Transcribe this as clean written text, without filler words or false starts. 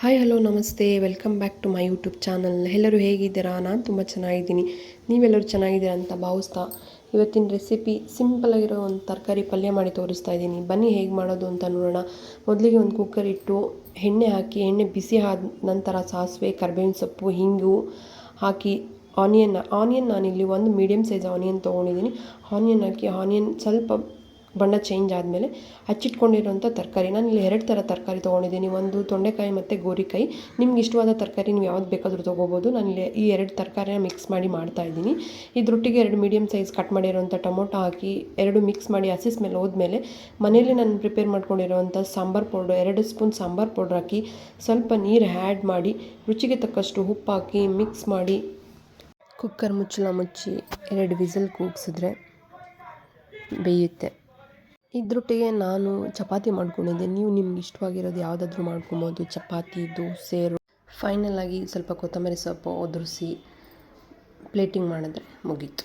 Hi hello ನಮಸ್ತೆ, welcome back to my YouTube channel. ಎಲ್ಲರೂ ಹೇಗಿದ್ದೀರಾ? ನಾನು ತುಂಬ ಚೆನ್ನಾಗಿದ್ದೀನಿ. ನೀವೆಲ್ಲರೂ ಚೆನ್ನಾಗಿದ್ದೀರಾ ಅಂತ ಭಾವಿಸ್ತಾ ಇವತ್ತಿನ ರೆಸಿಪಿ ಸಿಂಪಲಾಗಿರೋ ಒಂದು ತರಕಾರಿ ಪಲ್ಯ ಮಾಡಿ ತೋರಿಸ್ತಾ ಇದ್ದೀನಿ. ಬನ್ನಿ ಹೇಗೆ ಮಾಡೋದು ಅಂತ ನೋಡೋಣ. ಮೊದಲಿಗೆ ಒಂದು ಕುಕ್ಕರ್ ಇಟ್ಟು ಎಣ್ಣೆ ಹಾಕಿ, ಎಣ್ಣೆ ಬಿಸಿ ಆದ ನಂತರ ಸಾಸಿವೆ, ಕರಿಬೇವಿನ ಸೊಪ್ಪು, ಹಿಂಗು ಹಾಕಿ ಆನಿಯನ್ ನಾನಿಲ್ಲಿ ಒಂದು ಮೀಡಿಯಮ್ ಸೈಜ್ ಆನಿಯನ್ ತೊಗೊಂಡಿದ್ದೀನಿ. ಆನಿಯನ್ ಹಾಕಿ ಆನಿಯನ್ ಸ್ವಲ್ಪ ಬಣ್ಣ ಚೇಂಜ್ ಆದಮೇಲೆ ಹಚ್ಚಿಟ್ಕೊಂಡಿರೋಂಥ ತರಕಾರಿ, ನಾನು ಇಲ್ಲಿ 2 ಥರ ತರಕಾರಿ ತೊಗೊಂಡಿದ್ದೀನಿ. ಒಂದು ತೊಂಡೆಕಾಯಿ ಮತ್ತು ಗೋರಿಕಾಯಿ. ನಿಮ್ಗೆ ಇಷ್ಟವಾದ ತರಕಾರಿ ನೀವು ಯಾವ್ದು ಬೇಕಾದರೂ ತೊಗೋಬೋದು. ನಾನಿಲ್ಲಿ ಈ 2 ತರಕಾರಿನ ಮಿಕ್ಸ್ ಮಾಡಿ ಮಾಡ್ತಾಯಿದ್ದೀನಿ. ಇದರೊಟ್ಟಿಗೆ 2 ಮೀಡಿಯಮ್ ಸೈಜ್ ಕಟ್ ಮಾಡಿರೋಂಥ ಟೊಮೊಟೊ ಹಾಕಿ 2 ಮಿಕ್ಸ್ ಮಾಡಿ ಹಸಿ ಸ್ಮೆಲ್ ಹೋದ್ಮೇಲೆ ಮನೇಲಿ ನಾನು ಪ್ರಿಪೇರ್ ಮಾಡ್ಕೊಂಡಿರೋವಂಥ sambar powder 2 spoon sambar powder ಹಾಕಿ ಸ್ವಲ್ಪ ನೀರು ಆ್ಯಡ್ ಮಾಡಿ ರುಚಿಗೆ ತಕ್ಕಷ್ಟು ಉಪ್ಪು ಹಾಕಿ ಮಿಕ್ಸ್ ಮಾಡಿ ಕುಕ್ಕರ್ ಮುಚ್ಚಳ ಮುಚ್ಚಿ 2 ವಿಸಲ್ ಕೂಗಿಸಿದ್ರೆ ಬೇಯುತ್ತೆ. ಇದರೊಟ್ಟಿಗೆ ನಾನು ಚಪಾತಿ ಮಾಡ್ಕೊಂಡಿದ್ದೆ. ನೀವು ನಿಮ್ಗೆ ಇಷ್ಟವಾಗಿರೋದು ಯಾವುದಾದ್ರೂ ಮಾಡ್ಕೊಬೋದು. ಚಪಾತಿ, ದೋಸೆ. ಫೈನಲಾಗಿ ಸ್ವಲ್ಪ ಕೊತ್ತಂಬರಿ ಸೊಪ್ಪು ಉದುರಿಸಿ ಪ್ಲೇಟಿಂಗ್ ಮಾಡಿದ್ರೆ ಮುಗೀತು.